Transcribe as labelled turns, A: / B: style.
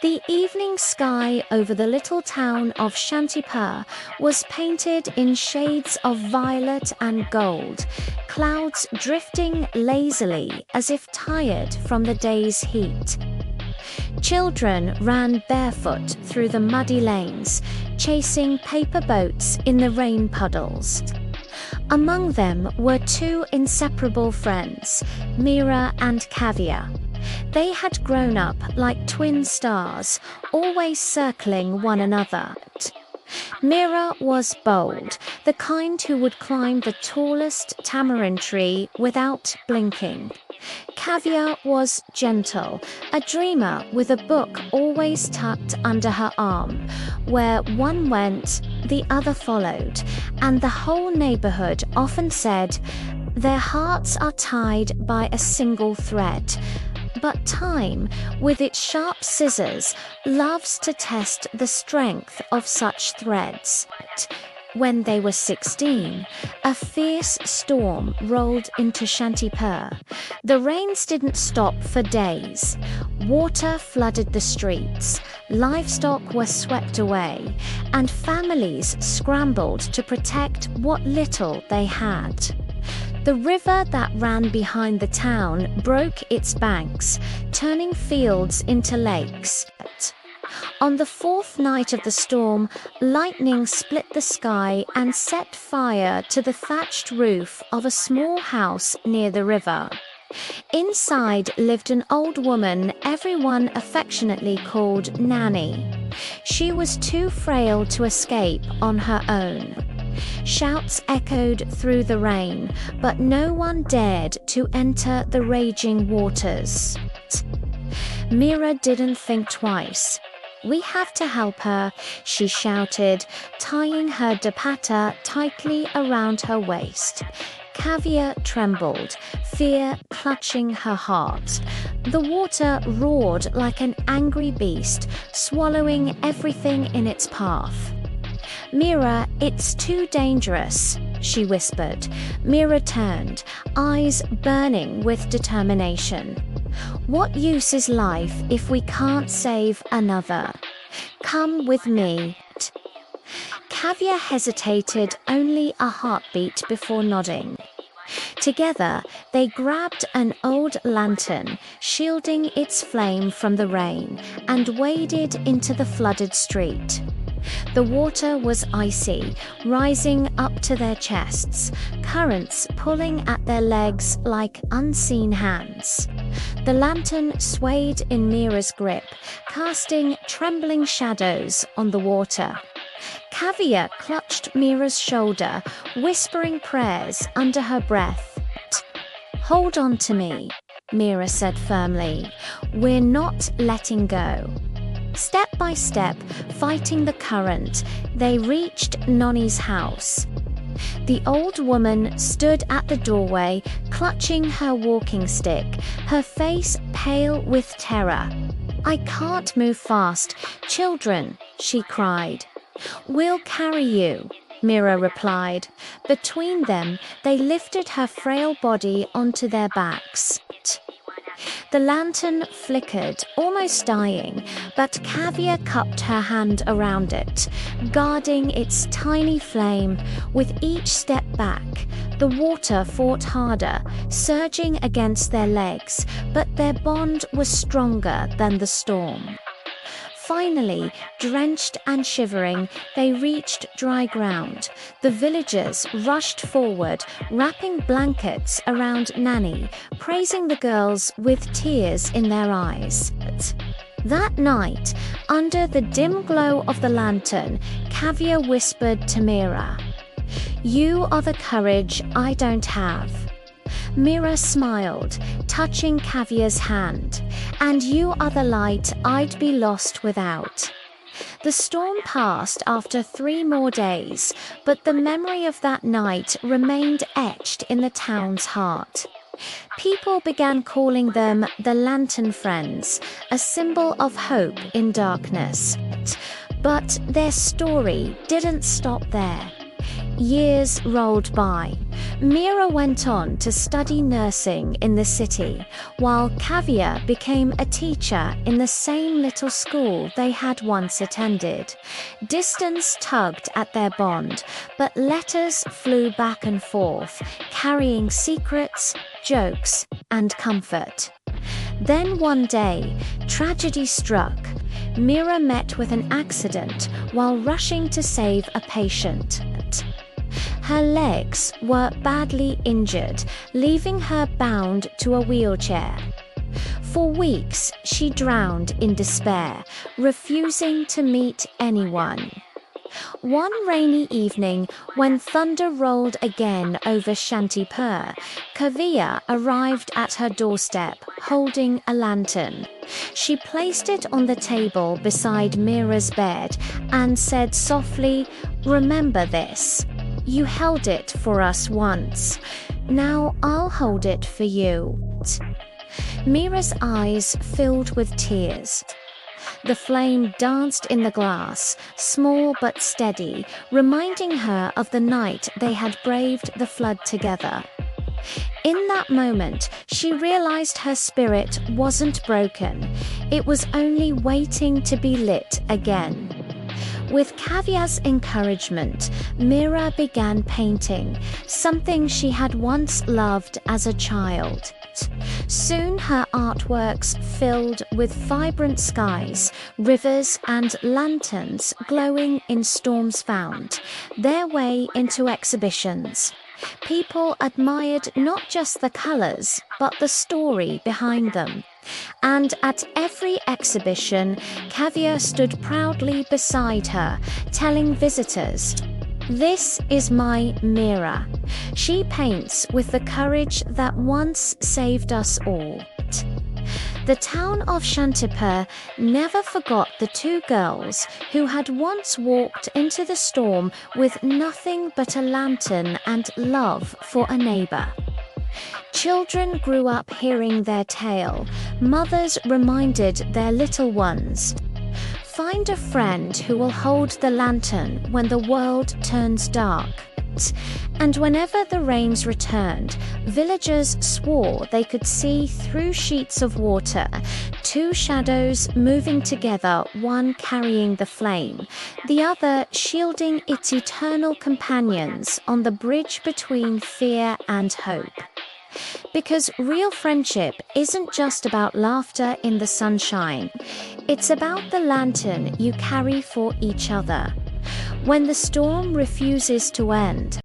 A: The evening sky over the little town of Shantipur was painted in shades of violet and gold, clouds drifting lazily as if tired from the day's heat. Children ran barefoot through the muddy lanes, chasing paper boats in the rain puddles. Among them were two inseparable friends, Mira and Kavya. They had grown up like twin stars, always circling one another. Mira was bold, the kind who would climb the tallest tamarind tree without blinking. Kavya was gentle, a dreamer with a book always tucked under her arm. Where one went, the other followed, and the whole neighborhood often said, "Their hearts are tied by a single thread." But time, with its sharp scissors, loves to test the strength of such threads. When they were 16, a fierce storm rolled into Shantipur. The rains didn't stop for days. Water flooded the streets, livestock were swept away, and families scrambled to protect what little they had. The river that ran behind the town broke its banks, turning fields into lakes. On the fourth night of the storm, lightning split the sky and set fire to the thatched roof of a small house near the river. Inside lived an old woman everyone affectionately called Nanny. She was too frail to escape on her own. Shouts echoed through the rain, but no one dared to enter the raging waters. Mira didn't think twice. "We have to help her," she shouted, tying her dupatta tightly around her waist. Kavya trembled, fear clutching her heart. The water roared like an angry beast, swallowing everything in its path. "Mira, it's too dangerous," she whispered. Mira turned, eyes burning with determination. "What use is life if we can't save another? Come with me." Kavya hesitated only a heartbeat before nodding. Together, they grabbed an old lantern, shielding its flame from the rain, and waded into the flooded street. The water was icy, rising up to their chests, currents pulling at their legs like unseen hands. The lantern swayed in Mira's grip, casting trembling shadows on the water. Kavya clutched Mira's shoulder, whispering prayers under her breath. "Hold on to me," Mira said firmly. "We're not letting go." Step by step, fighting the current, they reached Nonny's house. The old woman stood at the doorway, clutching her walking stick, her face pale with terror. "I can't move fast. Children," she cried. "We'll carry you," Mira replied. Between them, they lifted her frail body onto their backs. The lantern flickered, almost dying, but Kavya cupped her hand around it, guarding its tiny flame. With each step back, the water fought harder, surging against their legs, but their bond was stronger than the storm. Finally, drenched and shivering, they reached dry ground. The villagers rushed forward, wrapping blankets around Nanny, praising the girls with tears in their eyes. That night, under the dim glow of the lantern, Kavya whispered to Mira, "You are the courage I don't have." Mira smiled, touching Kavya's hand. "And you are the light I'd be lost without." The storm passed after 3 more days, but the memory of that night remained etched in the town's heart. People began calling them the Lantern Friends, a symbol of hope in darkness. But their story didn't stop there. Years rolled by. Mira went on to study nursing in the city, while Kahaniya became a teacher in the same little school they had once attended. Distance tugged at their bond, but letters flew back and forth, carrying secrets, jokes, and comfort. Then one day, tragedy struck. Mira met with an accident while rushing to save a patient. Her legs were badly injured, leaving her bound to a wheelchair. For weeks, she drowned in despair, refusing to meet anyone. One rainy evening, when thunder rolled again over Shantipur, Kahaniya arrived at her doorstep, holding a lantern. She placed it on the table beside Mira's bed and said softly, "Remember this. You held it for us once. Now I'll hold it for you." Mira's eyes filled with tears. The flame danced in the glass, small but steady, reminding her of the night they had braved the flood together. In that moment, she realized her spirit wasn't broken. It was only waiting to be lit again. With Kahaniya's encouragement, Mira began painting, something she had once loved as a child. Soon her artworks filled with vibrant skies, rivers and lanterns glowing in storms found their way into exhibitions. People admired not just the colors, but the story behind them. And at every exhibition, Kahaniya stood proudly beside her, telling visitors, "This is my Mira. She paints with the courage that once saved us all." The town of Shantipur never forgot the two girls who had once walked into the storm with nothing but a lantern and love for a neighbor. Children grew up hearing their tale. Mothers reminded their little ones, "Find a friend who will hold the lantern when the world turns dark." And whenever the rains returned, villagers swore they could see through sheets of water, two shadows moving together, one carrying the flame, the other shielding its eternal companions on the bridge between fear and hope. Because real friendship isn't just about laughter in the sunshine. It's about the lantern you carry for each other. When the storm refuses to end,